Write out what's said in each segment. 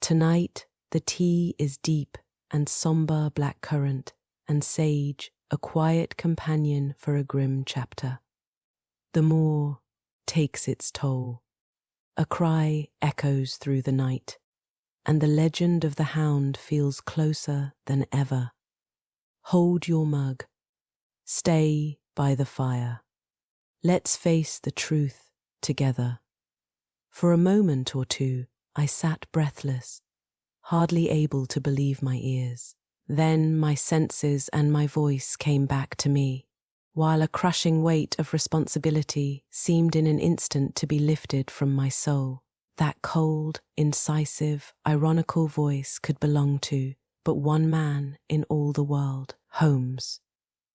Tonight the tea is deep and sombre blackcurrant, and sage, a quiet companion for a grim chapter. The moor takes its toll. A cry echoes through the night, and the legend of the hound feels closer than ever. Hold your mug. Stay by the fire. Let's face the truth together. For a moment or two, I sat breathless, hardly able to believe my ears. Then my senses and my voice came back to me, while a crushing weight of responsibility seemed in an instant to be lifted from my soul. That cold, incisive, ironical voice could belong to but one man in all the world, Holmes.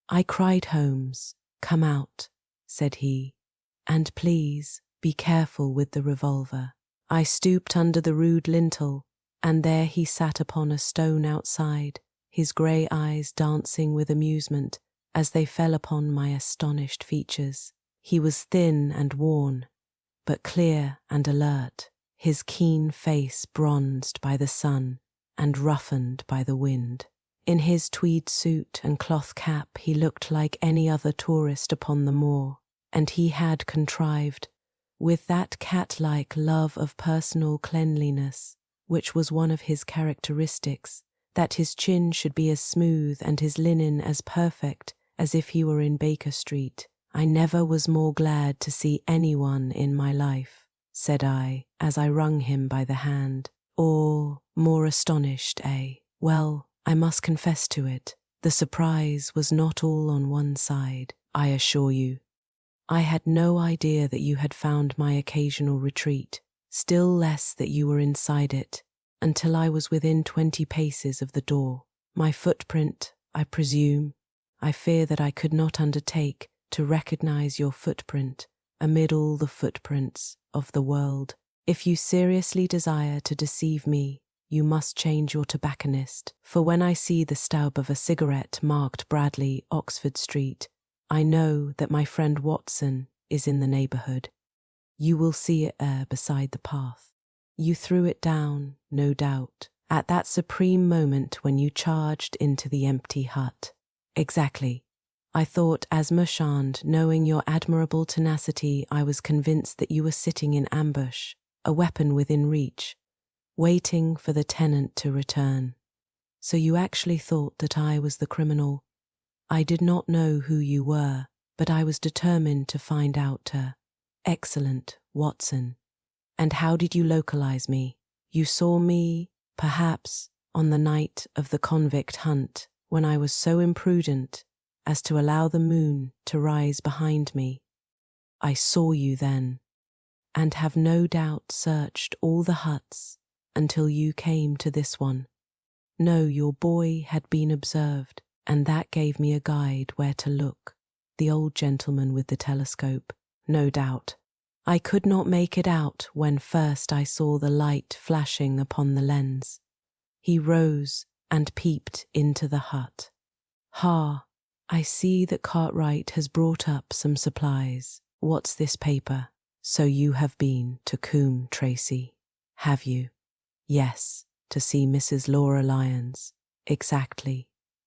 I cried, "Holmes, come out," said he, "and please be careful with the revolver." I stooped under the rude lintel, and there he sat upon a stone outside, his grey eyes dancing with amusement as they fell upon my astonished features. He was thin and worn, but clear and alert, his keen face bronzed by the sun and roughened by the wind. In his tweed suit and cloth cap he looked like any other tourist upon the moor, and he had contrived, with that cat-like love of personal cleanliness, which was one of his characteristics, that his chin should be as smooth and his linen as perfect as if he were in Baker Street. "I never was more glad to see anyone in my life," said I, as I wrung him by the hand. "Or more astonished, eh? Well, I must confess to it. The surprise was not all on one side, I assure you. I had no idea that you had found my occasional retreat, still less that you were inside it, until I was within 20 paces of the door. My footprint, I presume. I fear that I could not undertake to recognize your footprint amid all the footprints of the world. If you seriously desire to deceive me, you must change your tobacconist, for when I see the stub of a cigarette marked Bradley, Oxford Street, I know that my friend Watson is in the neighbourhood. You will see it there beside the path. You threw it down, no doubt, at that supreme moment when you charged into the empty hut." "Exactly. I thought as much, and knowing your admirable tenacity, I was convinced that you were sitting in ambush, a weapon within reach, waiting for the tenant to return. So you actually thought that I was the criminal. I did not know who you were, but I was determined to find out. Excellent, Watson. And how did you localize me? You saw me, perhaps, on the night of the convict hunt, when I was so imprudent as to allow the moon to rise behind me. I saw you then, and have no doubt searched all the huts until you came to this one. No, your boy had been observed, and that gave me a guide where to look. The old gentleman with the telescope, no doubt. I could not make it out when first I saw the light flashing upon the lens." He rose and peeped into the hut. "Ha, I see that Cartwright has brought up some supplies. What's this paper? So you have been to Coombe, Tracy, have you?" "Yes, to see Mrs. Laura Lyons." "Exactly.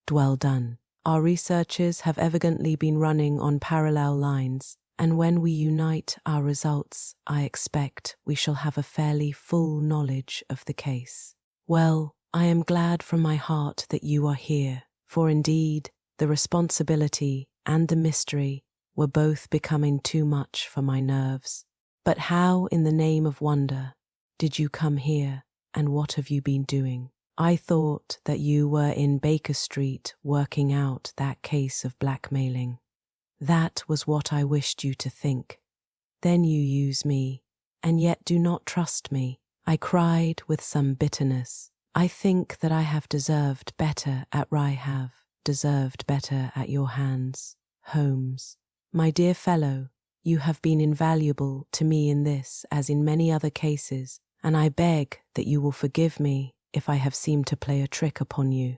Well done. Our researches have evidently been running on parallel lines, and when we unite our results, I expect we shall have a fairly full knowledge of the case. Well, I am glad from my heart that you are here, for indeed the responsibility and the mystery were both becoming too much for my nerves. But how, in the name of wonder, did you come here, and what have you been doing? I thought that you were in Baker Street working out that case of blackmailing. That was what I wished you to think. Then you use me, and yet do not trust me. I cried with some bitterness. I think that I have deserved better deserved better at your hands, Holmes. My dear fellow, you have been invaluable to me in this as in many other cases, and I beg that you will forgive me if I have seemed to play a trick upon you.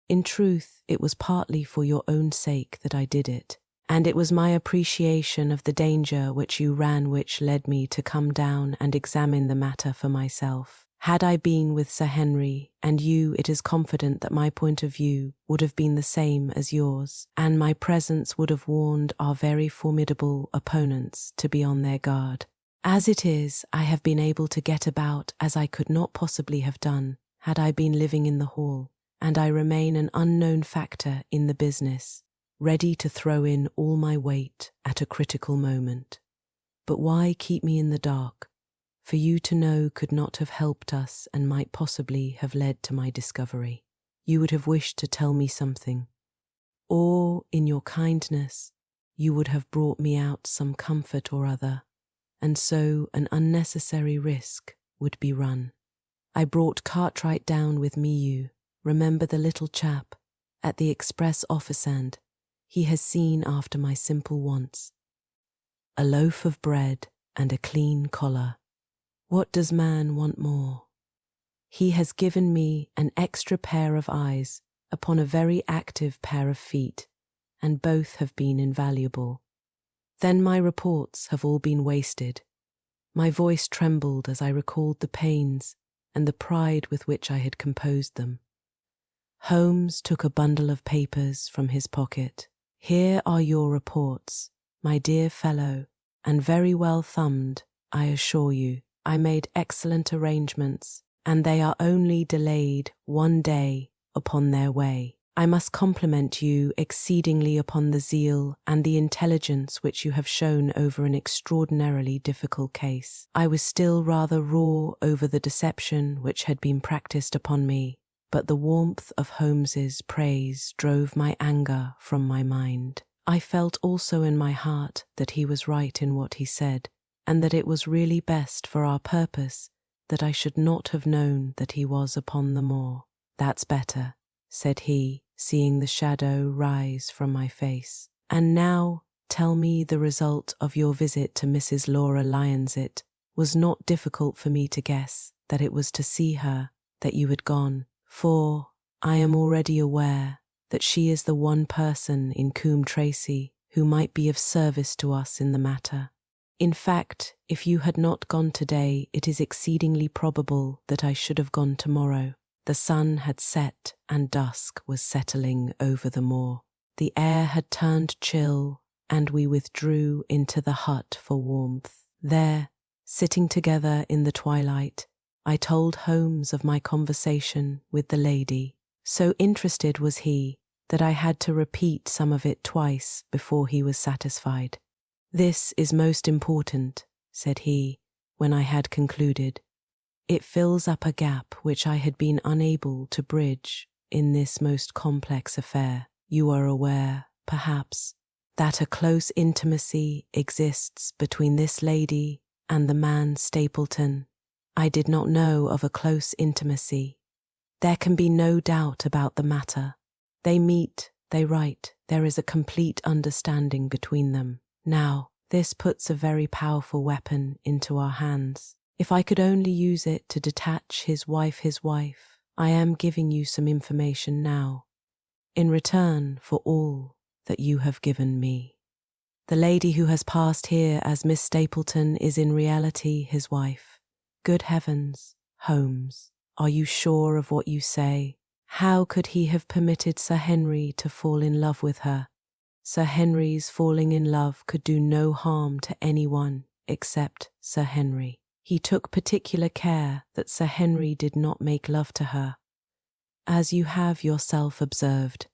In truth, it was partly for your own sake that I did it, and it was my appreciation of the danger which you ran which led me to come down and examine the matter for myself. Had I been with Sir Henry and you, it is confident that my point of view would have been the same as yours, and my presence would have warned our very formidable opponents to be on their guard. As it is, I have been able to get about as I could not possibly have done had I been living in the hall, and I remain an unknown factor in the business, ready to throw in all my weight at a critical moment. But why keep me in the dark? For you to know could not have helped us and might possibly have led to my discovery. You would have wished to tell me something, or, in your kindness, you would have brought me out some comfort or other, and so an unnecessary risk would be run. I brought Cartwright down with me, you remember the little chap at the express office end. He has seen after my simple wants. A loaf of bread and a clean collar. What does man want more? He has given me an extra pair of eyes upon a very active pair of feet, and both have been invaluable. Then my reports have all been wasted. My voice trembled as I recalled the pains and the pride with which I had composed them. Holmes took a bundle of papers from his pocket. Here are your reports, my dear fellow, and very well thumbed, I assure you. I made excellent arrangements, and they are only delayed one day upon their way. I must compliment you exceedingly upon the zeal and the intelligence which you have shown over an extraordinarily difficult case. I was still rather raw over the deception which had been practised upon me, but the warmth of Holmes's praise drove my anger from my mind. I felt also in my heart that he was right in what he said, and that it was really best for our purpose that I should not have known that he was upon the moor. That's better, said he, seeing the shadow rise from my face. And now tell me the result of your visit to Mrs. Laura Lyons. It was not difficult for me to guess that it was to see her that you had gone, for I am already aware that she is the one person in Coombe Tracy who might be of service to us in the matter. In fact, if you had not gone today, it is exceedingly probable that I should have gone tomorrow. The sun had set and dusk was settling over the moor. The air had turned chill, and we withdrew into the hut for warmth. There, sitting together in the twilight, I told Holmes of my conversation with the lady. So interested was he that I had to repeat some of it twice before he was satisfied. This is most important, said he, when I had concluded. It fills up a gap which I had been unable to bridge in this most complex affair. You are aware, perhaps, that a close intimacy exists between this lady and the man Stapleton. I did not know of a close intimacy. There can be no doubt about the matter. They meet, they write, there is a complete understanding between them. Now, this puts a very powerful weapon into our hands. If I could only use it to detach his wife, I am giving you some information now, in return for all that you have given me. The lady who has passed here as Miss Stapleton is in reality his wife. Good heavens, Holmes, are you sure of what you say? How could he have permitted Sir Henry to fall in love with her? Sir Henry's falling in love could do no harm to anyone except Sir Henry. He took particular care that Sir Henry did not make love to her. As you have yourself observed,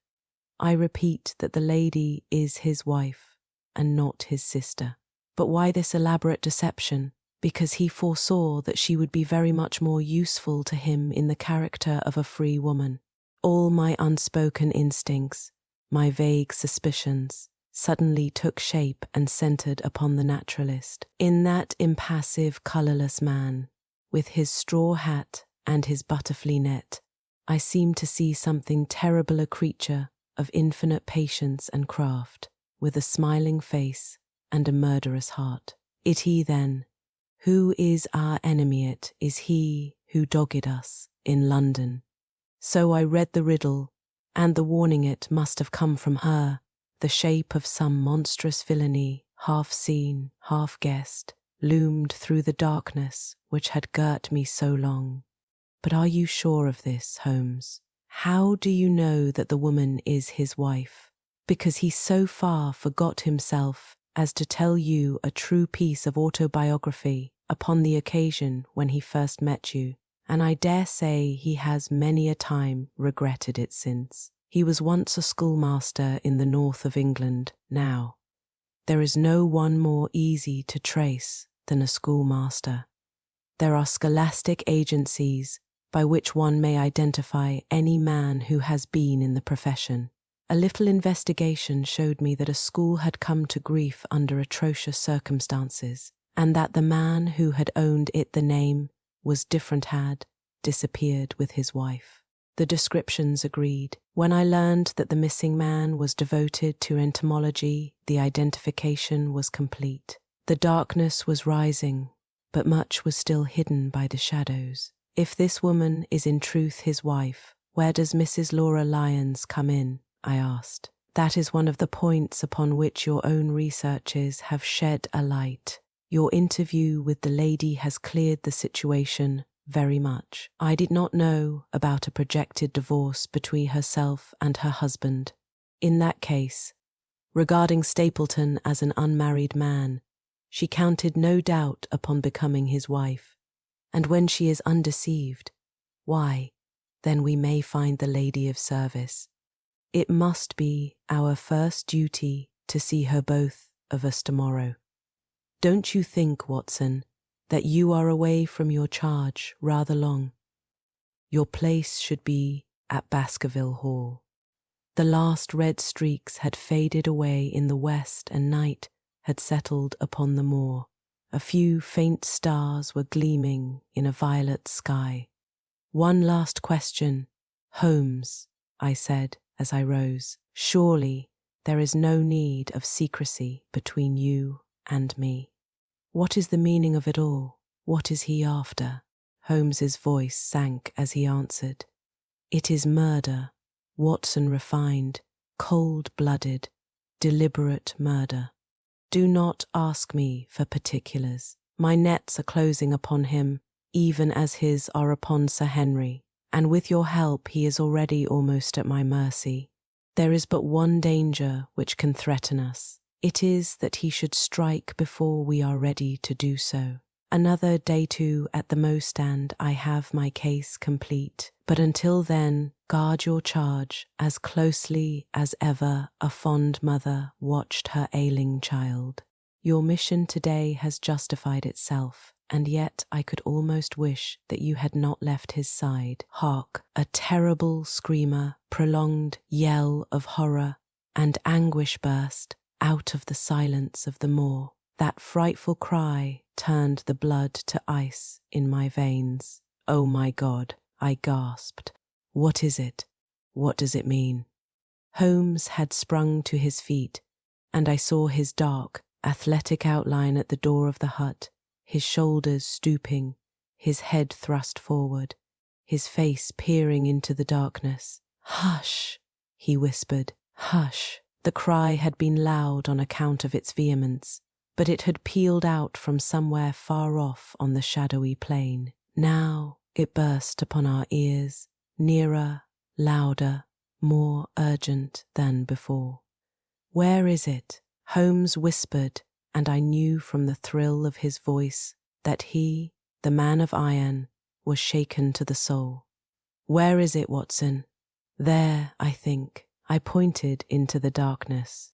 I repeat that the lady is his wife and not his sister. But why this elaborate deception? Because he foresaw that she would be very much more useful to him in the character of a free woman. All my unspoken instincts, my vague suspicions, suddenly took shape and centered upon the naturalist. In that impassive, colourless man, with his straw hat and his butterfly net, I seemed to see something terrible, a creature of infinite patience and craft, with a smiling face and a murderous heart. It he then, who is our enemy, it is he who dogged us in London. So I read the riddle, and the warning it must have come from her, the shape of some monstrous villainy, half seen, half guessed, loomed through the darkness which had girt me so long. But are you sure of this, Holmes? How do you know that the woman is his wife? Because he so far forgot himself as to tell you a true piece of autobiography upon the occasion when he first met you, and I dare say he has many a time regretted it since. He was once a schoolmaster in the north of England. Now, there is no one more easy to trace than a schoolmaster. There are scholastic agencies by which one may identify any man who has been in the profession. A little investigation showed me that a school had come to grief under atrocious circumstances, and that the man who had owned it the name was had disappeared with his wife. The descriptions agreed. When I learned that the missing man was devoted to entomology, the identification was complete. The darkness was rising, but much was still hidden by the shadows. If this woman is in truth his wife, where does Mrs. Laura Lyons come in? I asked. That is one of the points upon which your own researches have shed a light. Your interview with the lady has cleared the situation very much. I did not know about a projected divorce between herself and her husband. In that case, regarding Stapleton as an unmarried man, she counted no doubt upon becoming his wife. And when she is undeceived, why, then we may find the lady of service. It must be our first duty to see her both of us tomorrow. Don't you think, Watson, that you are away from your charge rather long? Your place should be at Baskerville Hall. The last red streaks had faded away in the west and night had settled upon the moor. A few faint stars were gleaming in a violet sky. One last question, Holmes, I said as I rose. Surely there is no need of secrecy between you and me. What is the meaning of it all? What is he after? Holmes's voice sank as he answered. It is murder, Watson refined, cold-blooded, deliberate murder. Do not ask me for particulars. My nets are closing upon him, even as his are upon Sir Henry, and with your help he is already almost at my mercy. There is but one danger which can threaten us. It is that he should strike before we are ready to do so. Another day too at the most and I have my case complete. But until then, guard your charge as closely as ever a fond mother watched her ailing child. Your mission today has justified itself, and yet I could almost wish that you had not left his side. Hark! A terrible screamer, prolonged yell of horror and anguish burst out of the silence of the moor. That frightful cry turned the blood to ice in my veins. Oh my God, I gasped. What is it? What does it mean? Holmes had sprung to his feet, and I saw his dark, athletic outline at the door of the hut, his shoulders stooping, his head thrust forward, his face peering into the darkness. Hush, he whispered, hush. The cry had been loud on account of its vehemence, but it had pealed out from somewhere far off on the shadowy plain. Now it burst upon our ears, nearer, louder, more urgent than before. Where is it? Holmes whispered, and I knew from the thrill of his voice that he, the man of iron, was shaken to the soul. Where is it, Watson? There, I think. I pointed into the darkness.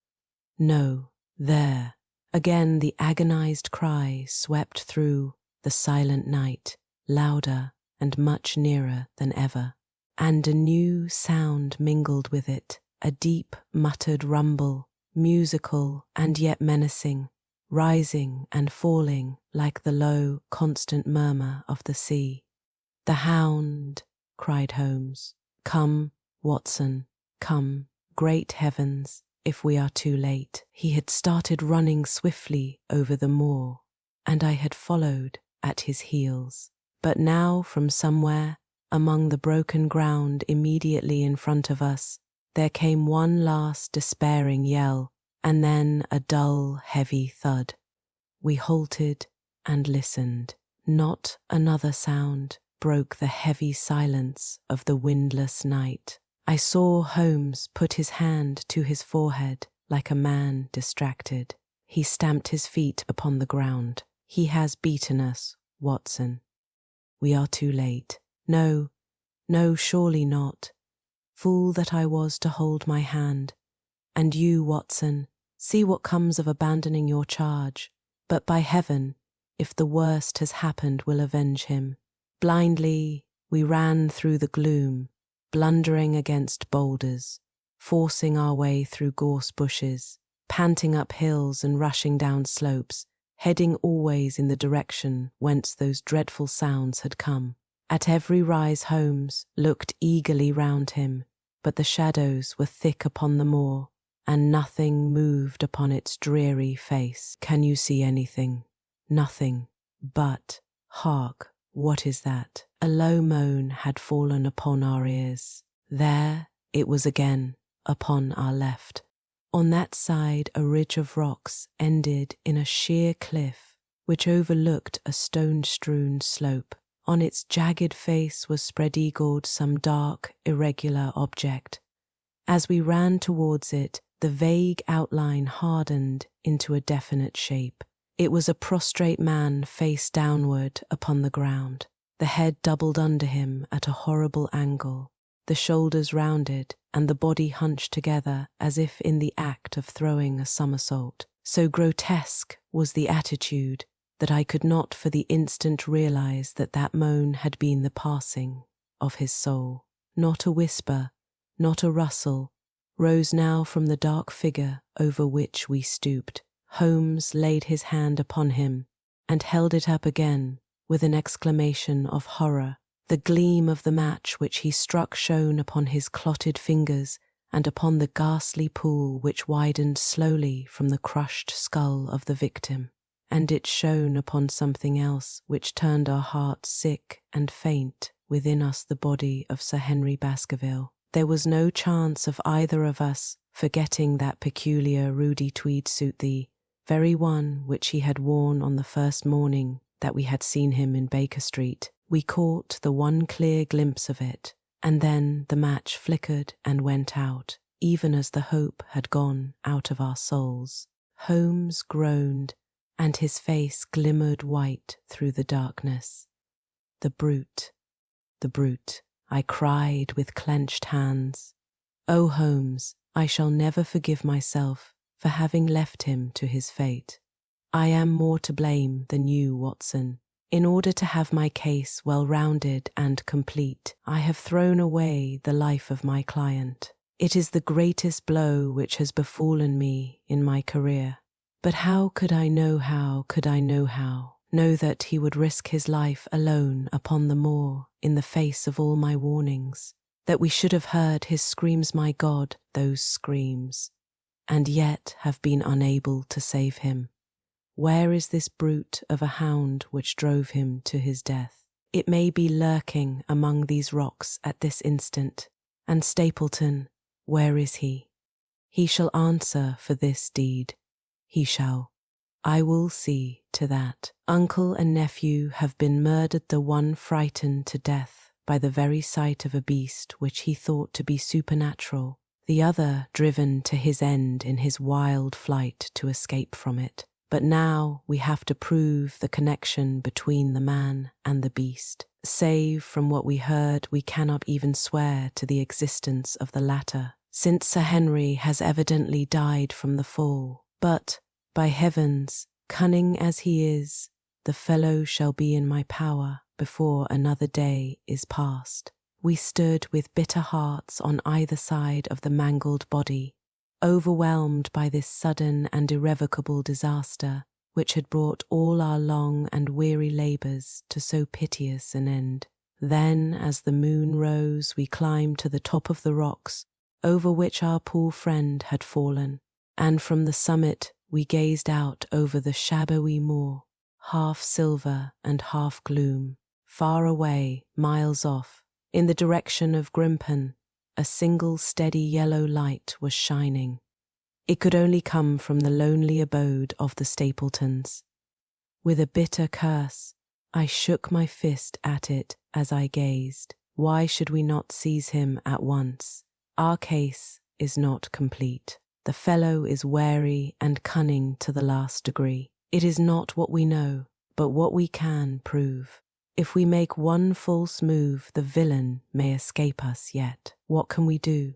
No, there. Again the agonized cry swept through the silent night, louder and much nearer than ever. And a new sound mingled with it, a deep muttered rumble, musical and yet menacing, rising and falling like the low, constant murmur of the sea. The hound, cried Holmes. Come, Watson, come, great heavens, if we are too late. He had started running swiftly over the moor, and I had followed at his heels. But now from somewhere, among the broken ground immediately in front of us, there came one last despairing yell, and then a dull, heavy thud. We halted and listened. Not another sound broke the heavy silence of the windless night. I saw Holmes put his hand to his forehead like a man distracted. He stamped his feet upon the ground. "He has beaten us, Watson. We are too late." "No, no, surely not. Fool that I was to hold my hand. And you, Watson, see what comes of abandoning your charge. But by heaven, if the worst has happened, we'll avenge him." Blindly, we ran through the gloom, blundering against boulders, forcing our way through gorse bushes, panting up hills and rushing down slopes, heading always in the direction whence those dreadful sounds had come. At every rise Holmes looked eagerly round him, but the shadows were thick upon the moor, and nothing moved upon its dreary face. "Can you see anything?" "Nothing, but, hark, what is that?" A low moan had fallen upon our ears. There it was again, upon our left. On that side a ridge of rocks ended in a sheer cliff which overlooked a stone-strewn slope. On its jagged face was spread-eagled some dark, irregular object. As we ran towards it, the vague outline hardened into a definite shape. It was a prostrate man face downward upon the ground, the head doubled under him at a horrible angle, the shoulders rounded and the body hunched together as if in the act of throwing a somersault. So grotesque was the attitude that I could not for the instant realize that that moan had been the passing of his soul. Not a whisper, not a rustle, rose now from the dark figure over which we stooped. Holmes laid his hand upon him and held it up again with an exclamation of horror. The gleam of the match which he struck shone upon his clotted fingers and upon the ghastly pool which widened slowly from the crushed skull of the victim. And it shone upon something else which turned our hearts sick and faint within us, the body of Sir Henry Baskerville. There was no chance of either of us forgetting that peculiar ruddy tweed suit, the very one which he had worn on the first morning that we had seen him in Baker Street. We caught the one clear glimpse of it, and then the match flickered and went out, even as the hope had gone out of our souls. Holmes groaned, and his face glimmered white through the darkness. "The brute, the brute," I cried with clenched hands. "Oh, Holmes, I shall never forgive myself for having left him to his fate. I am more to blame than you, Watson. In order to have my case well-rounded and complete, I have thrown away the life of my client. It is the greatest blow which has befallen me in my career. But how could I know that he would risk his life alone upon the moor in the face of all my warnings, that we should have heard his screams, my God, those screams, and yet have been unable to save him? Where is this brute of a hound which drove him to his death? It may be lurking among these rocks at this instant. And Stapleton, where is he? He shall answer for this deed. He shall. I will see to that. Uncle and nephew have been murdered, the one frightened to death by the very sight of a beast which he thought to be supernatural, the other driven to his end in his wild flight to escape from it. But now we have to prove the connection between the man and the beast. Save from what we heard, we cannot even swear to the existence of the latter, since Sir Henry has evidently died from the fall. But, by heavens, cunning as he is, the fellow shall be in my power before another day is past. We stood with bitter hearts on either side of the mangled body, overwhelmed by this sudden and irrevocable disaster which had brought all our long and weary labours to so piteous an end. Then, as the moon rose, we climbed to the top of the rocks over which our poor friend had fallen, and from the summit we gazed out over the shadowy moor, half silver and half gloom. Far away, miles off, in the direction of Grimpen, a single steady yellow light was shining. It could only come from the lonely abode of the Stapletons. With a bitter curse, I shook my fist at it as I gazed. Why should we not seize him at once? Our case is not complete. The fellow is wary and cunning to the last degree. It is not what we know, but what we can prove. If we make one false move, the villain may escape us yet. What can we do?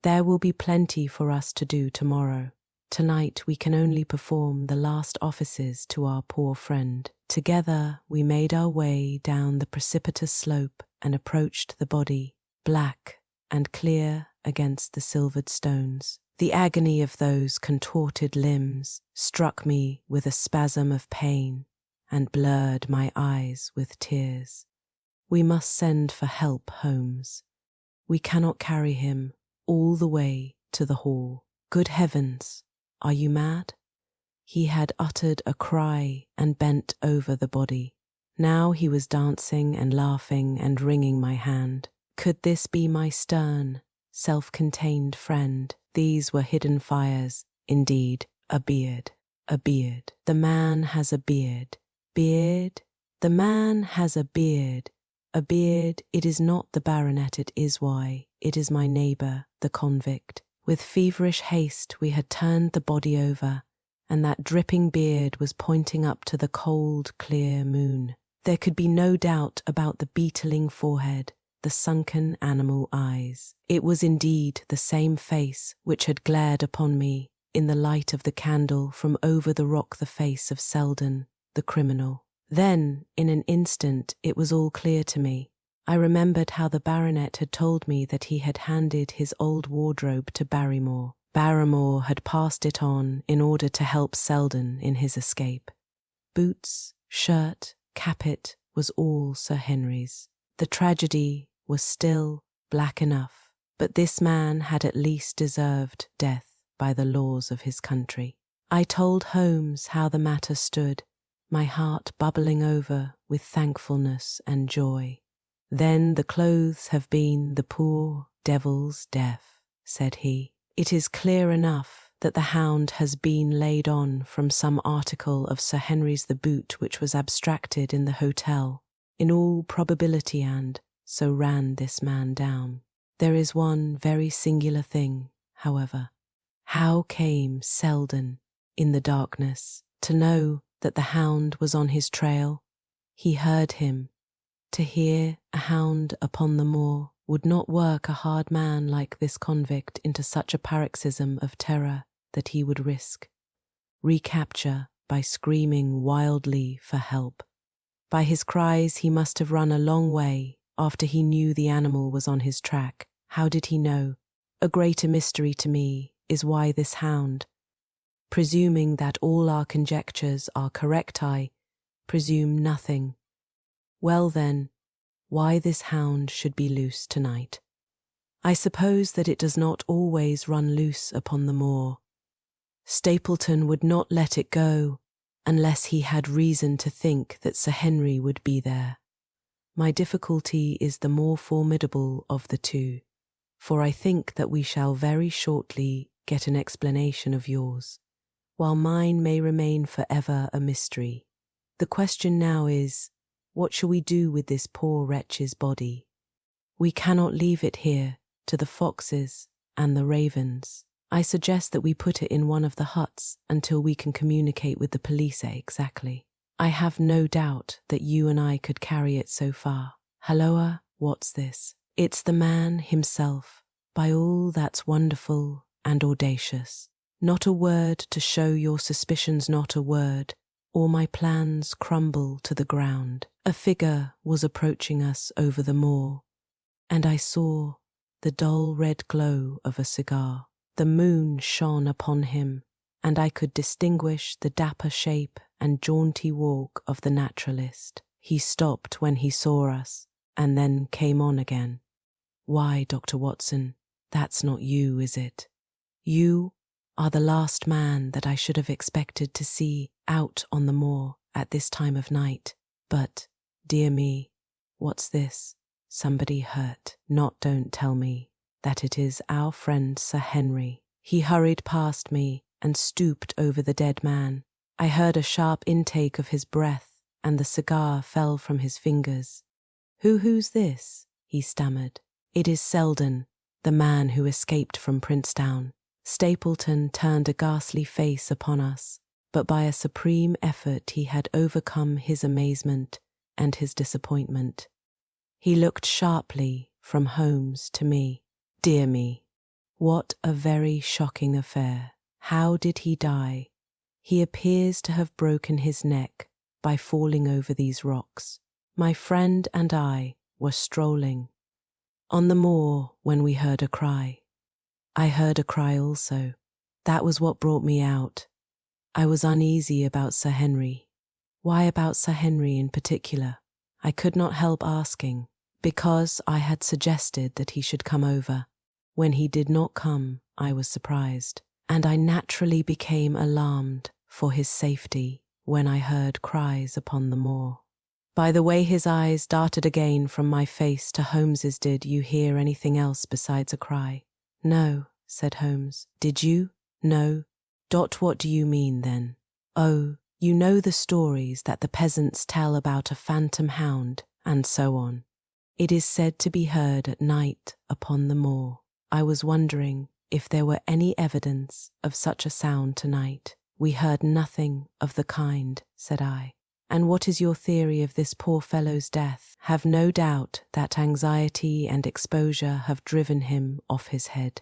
There will be plenty for us to do tomorrow. Tonight we can only perform the last offices to our poor friend. Together we made our way down the precipitous slope and approached the body, black and clear against the silvered stones. The agony of those contorted limbs struck me with a spasm of pain and blurred my eyes with tears. We must send for help, Holmes. We cannot carry him all the way to the hall. Good heavens, are you mad? He had uttered a cry and bent over the body. Now he was dancing and laughing and wringing my hand. Could this be my stern, self-contained friend? These were hidden fires. Indeed, a beard. A beard. The man has a beard. Beard? The man has a beard. A beard. It is not the baronet, it is why. It is my neighbour, the convict. With feverish haste we had turned the body over, and that dripping beard was pointing up to the cold, clear moon. There could be no doubt about the beetling forehead, the sunken animal eyes. It was indeed the same face which had glared upon me in the light of the candle from over the rock, the face of Selden, the criminal. Then, in an instant, it was all clear to me. I remembered how the baronet had told me that he had handed his old wardrobe to Barrymore. Barrymore had passed it on in order to help Selden in his escape. Boots, shirt, caput was all Sir Henry's. The tragedy was still black enough, but this man had at least deserved death by the laws of his country. I told Holmes how the matter stood, my heart bubbling over with thankfulness and joy. Then the clothes have been the poor devil's death, said he. It is clear enough that the Hound has been laid on from some article of Sir Henry's, the boot which was abstracted in the hotel, in all probability, and so ran this man down. There is one very singular thing, however. How came Selden, in the darkness, to know that the Hound was on his trail? He heard him. To hear a hound upon the moor would not work a hard man like this convict into such a paroxysm of terror that he would risk recapture by screaming wildly for help. By his cries he must have run a long way after he knew the animal was on his track. How did he know? A greater mystery to me is why this hound, presuming that all our conjectures are correct, I presume nothing. Well then, why this hound should be loose tonight. I suppose that it does not always run loose upon the moor. Stapleton would not let it go unless he had reason to think that Sir Henry would be there. My difficulty is the more formidable of the two, for I think that we shall very shortly get an explanation of yours, while mine may remain forever a mystery. The question now is, what shall we do with this poor wretch's body? We cannot leave it here to the foxes and the ravens. I suggest that we put it in one of the huts until we can communicate with the police exactly. I have no doubt that you and I could carry it so far. Halloa, what's this? It's the man himself, by all that's wonderful and audacious. Not a word to show your suspicions, not a word, or my plans crumble to the ground. A figure was approaching us over the moor, and I saw the dull red glow of a cigar. The moon shone upon him, and I could distinguish the dapper shape and jaunty walk of the naturalist. He stopped when he saw us, and then came on again. Why, Dr. Watson, that's not you, is it? You are the last man that I should have expected to see out on the moor at this time of night. But, dear me, what's this? Somebody hurt. Don't tell me that it is our friend Sir Henry. He hurried past me and stooped over the dead man. I heard a sharp intake of his breath and the cigar fell from his fingers. Who's this?" he stammered. "It is Selden, the man who escaped from Princetown." Stapleton turned a ghastly face upon us, but by a supreme effort he had overcome his amazement and his disappointment. He looked sharply from Holmes to me. "Dear me, what a very shocking affair. How did he die?" "He appears to have broken his neck by falling over these rocks. My friend and I were strolling on the moor when we heard a cry. I heard a cry also. That was what brought me out. I was uneasy about Sir Henry." "Why about Sir Henry in particular?" I could not help asking. "Because I had suggested that he should come over. When he did not come, I was surprised, and I naturally became alarmed for his safety when I heard cries upon the moor." By the way his eyes darted again from my face to Holmes's, "Did you hear anything else besides a cry?" "No," said Holmes. "Did you?" "No." What do you mean then?" "Oh, you know the stories that the peasants tell about a phantom hound, and so on. It is said to be heard at night upon the moor. I was wondering if there were any evidence of such a sound tonight." "We heard nothing of the kind," said I. "And what is your theory of this poor fellow's death?" "Have no doubt that anxiety and exposure have driven him off his head.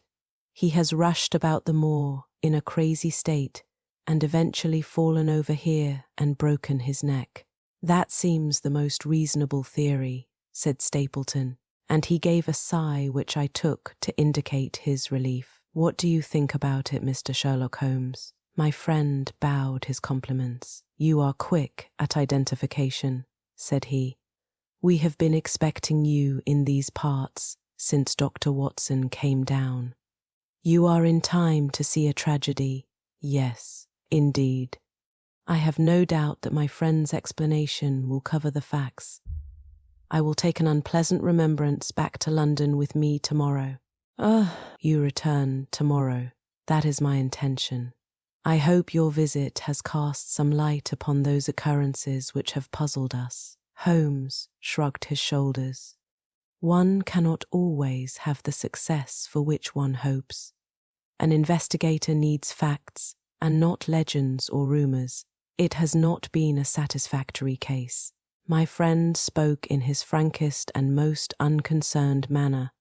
He has rushed about the moor in a crazy state and eventually fallen over here and broken his neck." "That seems the most reasonable theory," said Stapleton, and he gave a sigh which I took to indicate his relief. "What do you think about it, Mr. Sherlock Holmes?" My friend bowed his compliments. "You are quick at identification," said he. "We have been expecting you in these parts since Dr. Watson came down. You are in time to see a tragedy." "Yes, indeed. I have no doubt that my friend's explanation will cover the facts. I will take an unpleasant remembrance back to London with me tomorrow." "You return tomorrow." "That is my intention. I hope your visit has cast some light upon those occurrences which have puzzled us." Holmes shrugged his shoulders. "One cannot always have the success for which one hopes. An investigator needs facts and not legends or rumors. It has not been a satisfactory case." My friend spoke in his frankest and most unconcerned manner.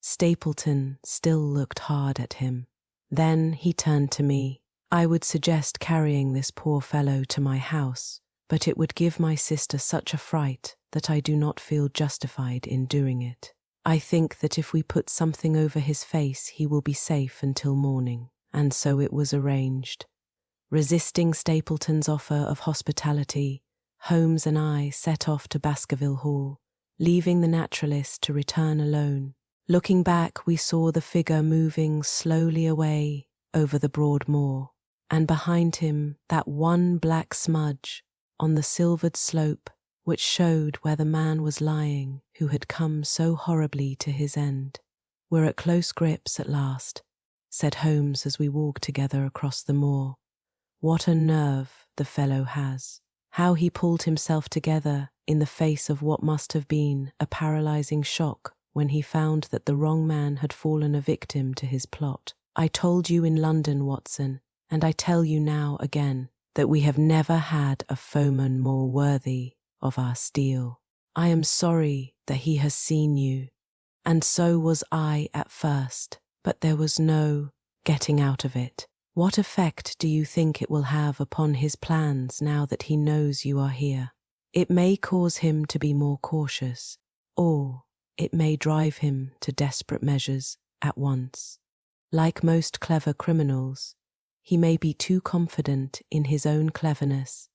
Stapleton still looked hard at him. Then he turned to me. "I would suggest carrying this poor fellow to my house, but it would give my sister such a fright that I do not feel justified in doing it. I think that if we put something over his face, he will be safe until morning." And so it was arranged. Resisting Stapleton's offer of hospitality, Holmes and I set off to Baskerville Hall, leaving the naturalist to return alone. Looking back, we saw the figure moving slowly away over the broad moor, and behind him that one black smudge on the silvered slope which showed where the man was lying who had come so horribly to his end. "We're at close grips at last," said Holmes as we walked together across the moor. "What a nerve the fellow has. How he pulled himself together in the face of what must have been a paralyzing shock when he found that the wrong man had fallen a victim to his plot. I told you in London, Watson, and I tell you now again, that we have never had a foeman more worthy of our steel. I am sorry that he has seen you, and so was I at first, but there was no getting out of it. What effect do you think it will have upon his plans now that he knows you are here? It may cause him to be more cautious, or it may drive him to desperate measures at once. Like most clever criminals, he may be too confident in his own cleverness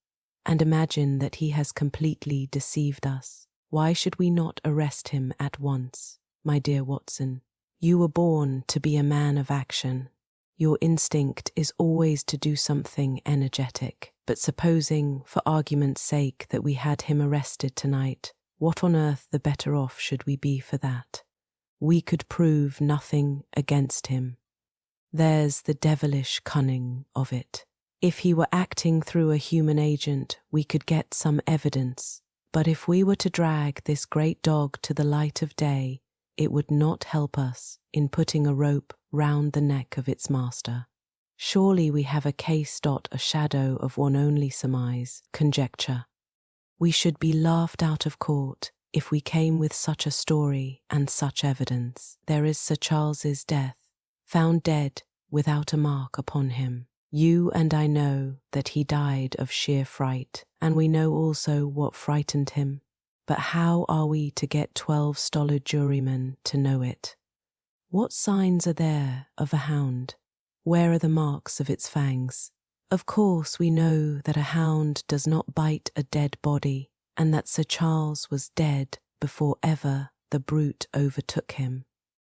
and imagine that he has completely deceived us. Why should we not arrest him at once, my dear Watson? You were born to be a man of action. Your instinct is always to do something energetic. But supposing, for argument's sake, that we had him arrested tonight, what on earth the better off should we be for that? We could prove nothing against him. There's the devilish cunning of it. If he were acting through a human agent, we could get some evidence. But if we were to drag this great dog to the light of day, it would not help us in putting a rope round the neck of its master. Surely we have a case. A shadow of one only surmise, conjecture. We should be laughed out of court if we came with such a story and such evidence. There is Sir Charles's death, found dead without a mark upon him. You and I know that he died of sheer fright, and we know also what frightened him. But how are we to get 12 stolid jurymen to know it? What signs are there of a hound? Where are the marks of its fangs? Of course we know that a hound does not bite a dead body, and that Sir Charles was dead before ever the brute overtook him.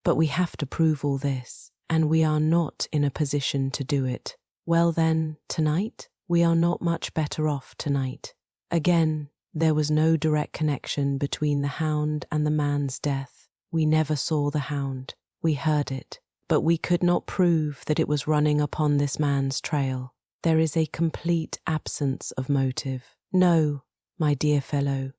But we have to prove all this, and we are not in a position to do it. Well then, tonight? We are not much better off tonight. Again, there was no direct connection between the hound and the man's death. We never saw the hound. We heard it, but we could not prove that it was running upon this man's trail. There is a complete absence of motive. No, my dear fellow,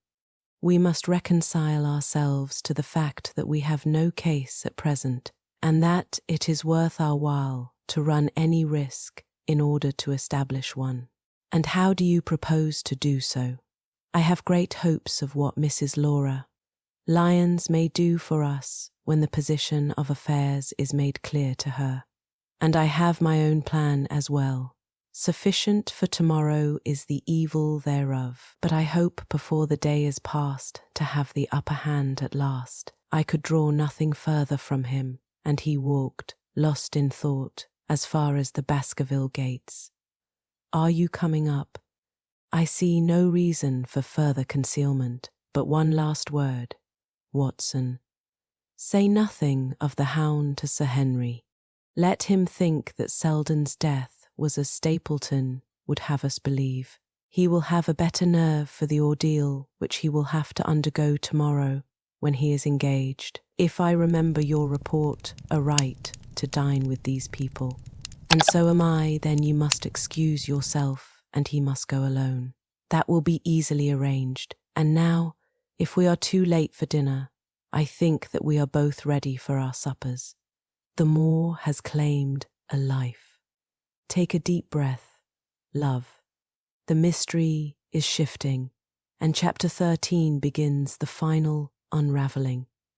we must reconcile ourselves to the fact that we have no case at present, and that it is worth our while to run any risk in order to establish one. And how do you propose to do so? I have great hopes of what Mrs. Laura Lyons may do for us when the position of affairs is made clear to her. And I have my own plan as well. Sufficient for tomorrow is the evil thereof, but I hope before the day is past to have the upper hand at last. I could draw nothing further from him, and he walked, lost in thought, as far as the Baskerville gates. Are you coming up? I see no reason for further concealment, but one last word. Watson, say nothing of the hound to Sir Henry. Let him think that Selden's death was as Stapleton would have us believe. He will have a better nerve for the ordeal which he will have to undergo tomorrow when he is engaged, if I remember your report aright, to dine with these people. And so am I. Then you must excuse yourself, and he must go alone. That will be easily arranged. And now, if we are too late for dinner, I think that we are both ready for our suppers. The moor has claimed a life. Take a deep breath, love. The mystery is shifting, and chapter 13 begins the final unraveling.